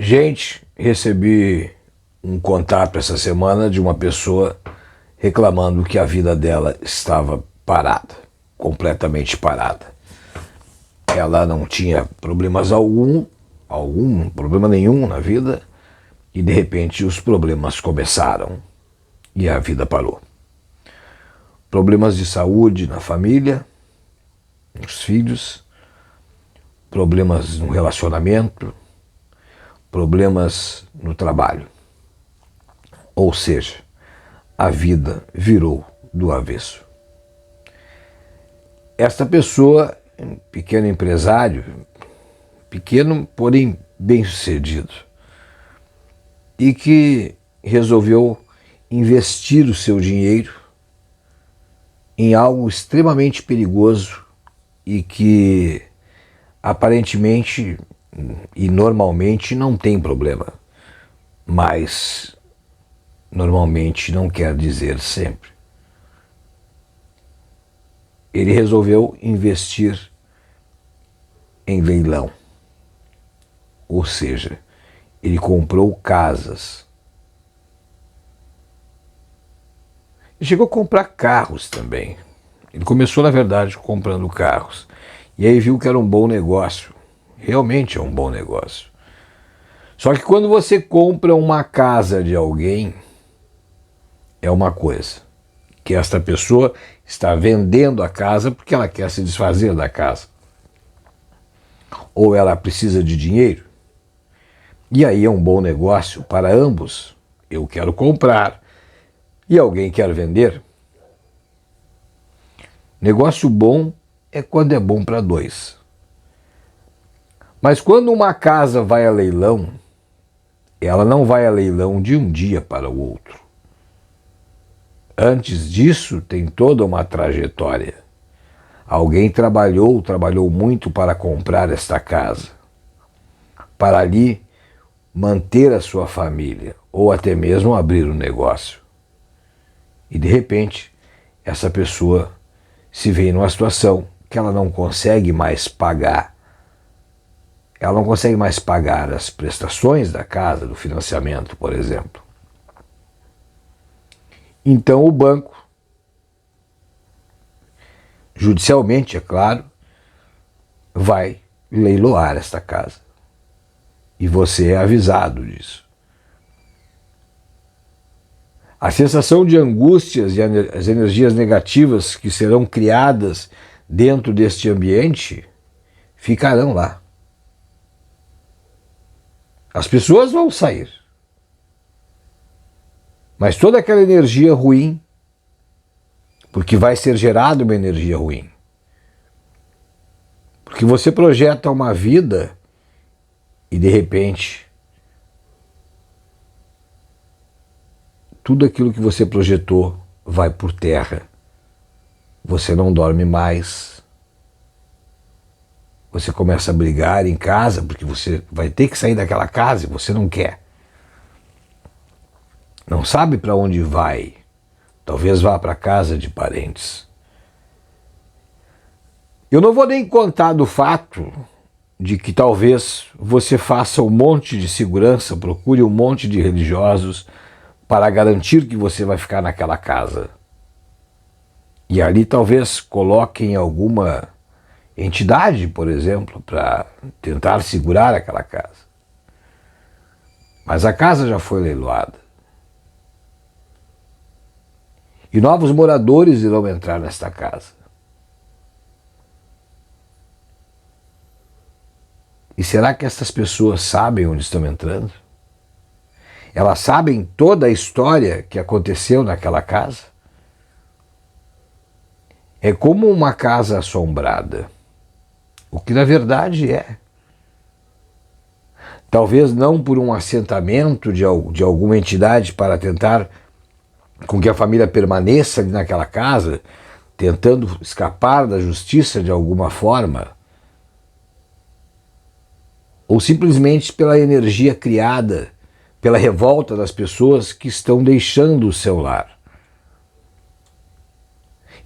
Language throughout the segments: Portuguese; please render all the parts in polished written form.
Gente, recebi um contato essa semana de uma pessoa reclamando que a vida dela estava parada, completamente parada. Ela não tinha problemas problema nenhum na vida, e de repente os problemas começaram e a vida parou. Problemas de saúde na família, nos filhos, problemas no relacionamento, problemas no trabalho. Ou seja, a vida virou do avesso. Esta pessoa, um pequeno empresário, pequeno, porém bem-sucedido, e que resolveu investir o seu dinheiro em algo extremamente perigoso e que aparentemente e normalmente não tem problema, mas normalmente não quer dizer sempre. Ele resolveu investir em leilão, ou seja, ele comprou casas. Ele chegou a comprar carros também. Ele começou, na verdade, comprando carros. E aí viu que era um bom negócio. Realmente é um bom negócio. Só que quando você compra uma casa de alguém, é uma coisa. Que esta pessoa está vendendo a casa porque ela quer se desfazer da casa. Ou ela precisa de dinheiro. E aí é um bom negócio para ambos. Eu quero comprar e alguém quer vender. Negócio bom é quando é bom para dois. Mas quando uma casa vai a leilão, ela não vai a leilão de um dia para o outro. Antes disso, tem toda uma trajetória. Alguém trabalhou muito para comprar esta casa, para ali manter a sua família, ou até mesmo abrir um negócio. E de repente, essa pessoa se vê numa situação que ela não consegue mais pagar. Ela não consegue mais pagar as prestações da casa, do financiamento, por exemplo. Então o banco, judicialmente, é claro, vai leiloar esta casa. E você é avisado disso. A sensação de angústias e as energias negativas que serão criadas dentro deste ambiente ficarão lá. As pessoas vão sair. Mas toda aquela energia ruim, porque vai ser gerada uma energia ruim. Porque você projeta uma vida e de repente tudo aquilo que você projetou vai por terra. Você não dorme mais. Você começa a brigar em casa porque você vai ter que sair daquela casa e você não quer. Não sabe para onde vai. Talvez vá para casa de parentes. Eu não vou nem contar do fato de que talvez você faça um monte de segurança, procure um monte de religiosos para garantir que você vai ficar naquela casa. E ali talvez coloquem alguma entidade, por exemplo, para tentar segurar aquela casa. Mas a casa já foi leiloada. E novos moradores irão entrar nesta casa. E será que essas pessoas sabem onde estão entrando? Elas sabem toda a história que aconteceu naquela casa? É como uma casa assombrada. O que na verdade é. Talvez não por um assentamento de alguma entidade para tentar com que a família permaneça ali naquela casa, tentando escapar da justiça de alguma forma, ou simplesmente pela energia criada, pela revolta das pessoas que estão deixando o seu lar.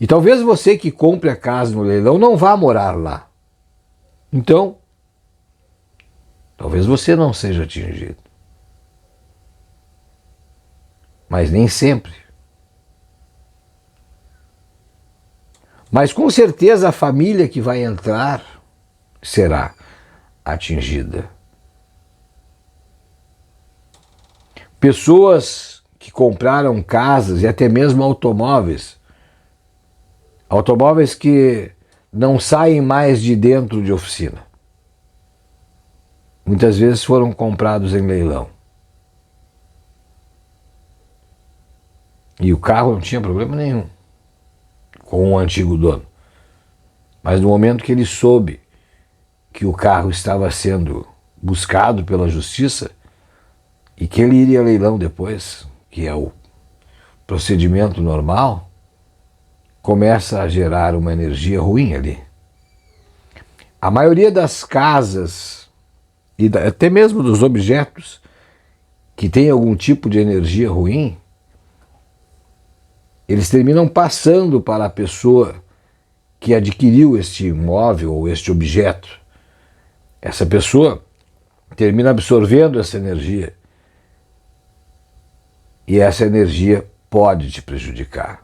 E talvez você que compre a casa no leilão não vá morar lá. Então, Talvez você não seja atingido. Mas nem sempre. Mas com certeza a família que vai entrar será atingida. Pessoas que compraram casas e até mesmo automóveis que não saem mais de dentro de oficina. Muitas vezes foram comprados em leilão. E o carro não tinha problema nenhum com o antigo dono. Mas no momento que ele soube que o carro estava sendo buscado pela justiça e que ele iria a leilão depois, que é o procedimento normal, começa a gerar uma energia ruim ali. A maioria das casas e até mesmo dos objetos que tem algum tipo de energia ruim, eles terminam passando para a pessoa que adquiriu este imóvel ou este objeto. Essa pessoa termina absorvendo essa energia e essa energia pode te prejudicar.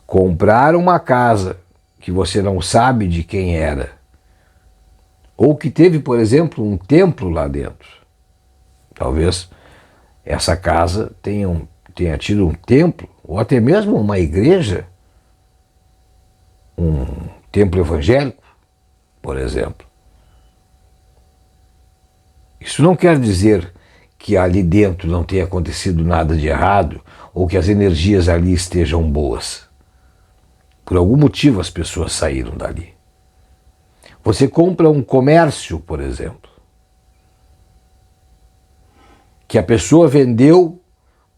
Comprar uma casa que você não sabe de quem era, ou que teve, por exemplo, um templo lá dentro. Talvez essa casa tenha tido um templo, ou até mesmo uma igreja, um templo evangélico, por exemplo. Isso não quer dizer que ali dentro não tenha acontecido nada de errado ou que as energias ali estejam boas. Por algum motivo as pessoas saíram dali. Você compra um comércio, por exemplo, que a pessoa vendeu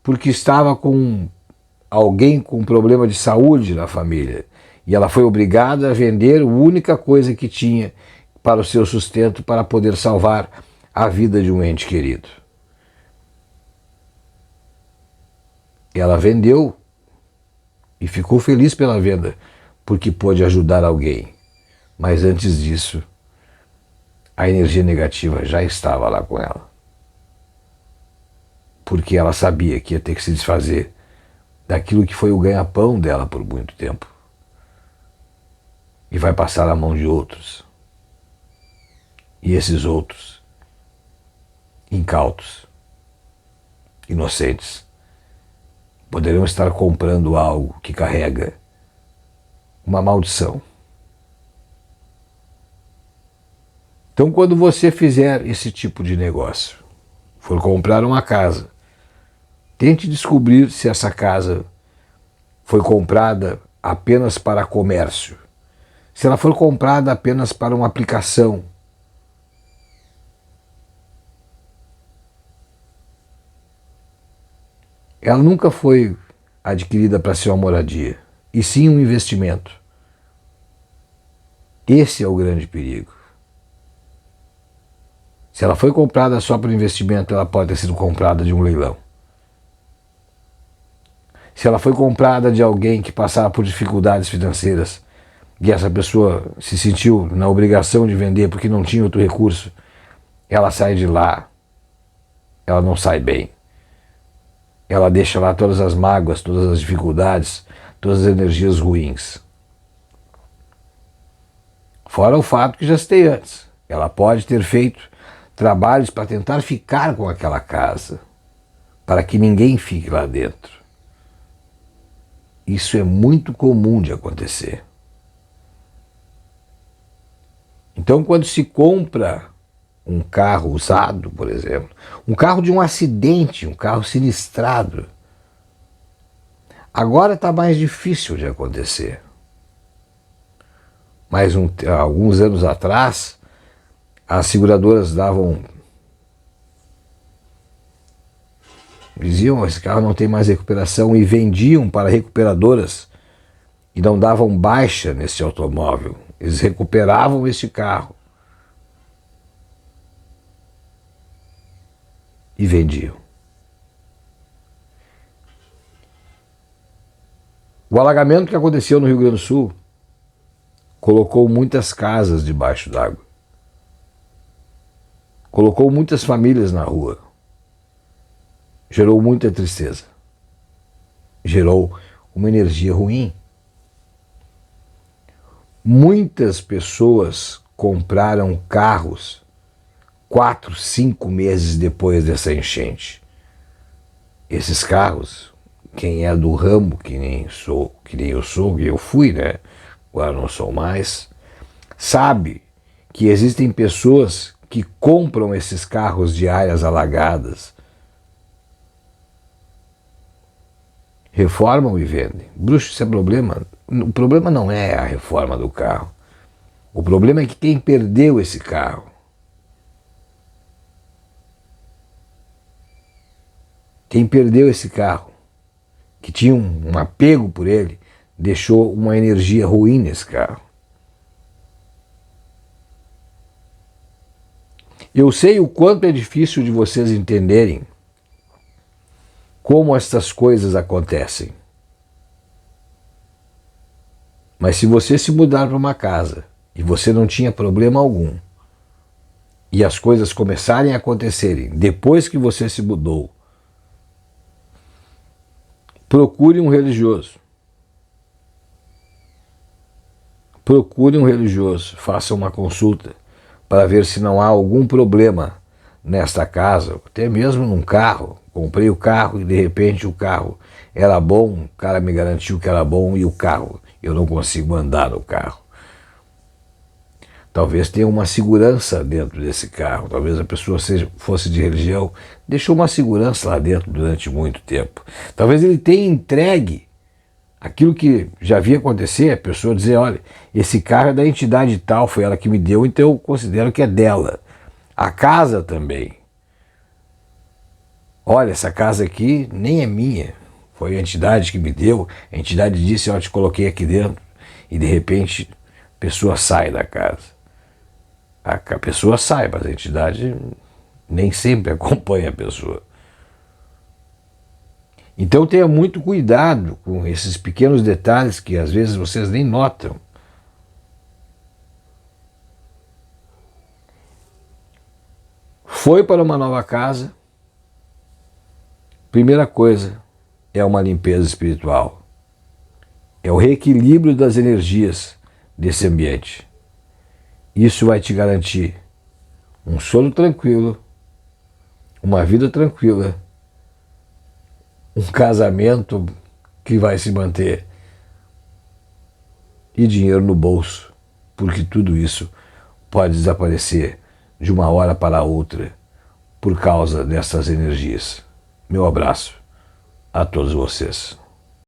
porque estava com alguém com problema de saúde na família e ela foi obrigada a vender a única coisa que tinha para o seu sustento para poder salvar a vida de um ente querido. Ela vendeu e ficou feliz pela venda, porque pôde ajudar alguém. Mas antes disso, a energia negativa já estava lá com ela. Porque ela sabia que ia ter que se desfazer daquilo que foi o ganha-pão dela por muito tempo. E vai passar na mão de outros. E esses outros, incautos, inocentes, poderão estar comprando algo que carrega uma maldição. Então, quando você fizer esse tipo de negócio, for comprar uma casa, tente descobrir se essa casa foi comprada apenas para comércio, se ela for comprada apenas para uma aplicação. Ela nunca foi adquirida para ser uma moradia, e sim um investimento. Esse é o grande perigo. Se ela foi comprada só para investimento, ela pode ter sido comprada de um leilão. Se ela foi comprada de alguém que passava por dificuldades financeiras e essa pessoa se sentiu na obrigação de vender porque não tinha outro recurso, ela sai de lá, ela não sai bem. Ela deixa lá todas as mágoas, todas as dificuldades, todas as energias ruins. Fora o fato que já citei antes, ela pode ter feito trabalhos para tentar ficar com aquela casa, para que ninguém fique lá dentro. Isso é muito comum de acontecer. Então, quando se compra um carro usado, por exemplo, um carro de um acidente, um carro sinistrado, agora está mais difícil de acontecer. Mas alguns anos atrás, as seguradoras diziam, esse carro não tem mais recuperação, e vendiam para recuperadoras e não davam baixa nesse automóvel. Eles recuperavam esse carro e vendiam. O alagamento que aconteceu no Rio Grande do Sul colocou muitas casas debaixo d'água. colocou muitas famílias na rua, gerou muita tristeza, gerou uma energia ruim. Muitas pessoas compraram carros 4, 5 meses depois dessa enchente. Esses carros, quem é do ramo, que nem eu sou, que eu fui, né? Agora não sou mais, sabe que existem pessoas que compram esses carros de áreas alagadas, reformam e vendem. Bruxo, isso é problema? O problema não é a reforma do carro. O problema é que quem perdeu esse carro, que tinha um apego por ele, deixou uma energia ruim nesse carro. Eu sei o quanto é difícil de vocês entenderem como estas coisas acontecem. Mas se você se mudar para uma casa e você não tinha problema algum, e as coisas começarem a acontecerem depois que você se mudou, procure um religioso. Procure um religioso, faça uma consulta para ver se não há algum problema nesta casa, até mesmo num carro. Comprei o carro e de repente o carro era bom, o cara me garantiu que era bom e o carro, eu não consigo andar no carro. Talvez tenha uma segurança dentro desse carro, talvez a pessoa fosse de religião, deixou uma segurança lá dentro durante muito tempo. Talvez ele tenha entregue aquilo que já via acontecer, a pessoa dizer, olha, esse carro é da entidade tal, foi ela que me deu, então eu considero que é dela. A casa também. Olha, essa casa aqui nem é minha, foi a entidade que me deu, a entidade disse, eu te coloquei aqui dentro, e de repente a pessoa sai da casa. A pessoa sai, mas a entidade nem sempre acompanha a pessoa. Então tenha muito cuidado com esses pequenos detalhes que às vezes vocês nem notam. Foi para uma nova casa, primeira coisa é uma limpeza espiritual. É o reequilíbrio das energias desse ambiente. Isso vai te garantir um sono tranquilo, uma vida tranquila, um casamento que vai se manter e dinheiro no bolso, porque tudo isso pode desaparecer de uma hora para outra por causa dessas energias. Meu abraço a todos vocês.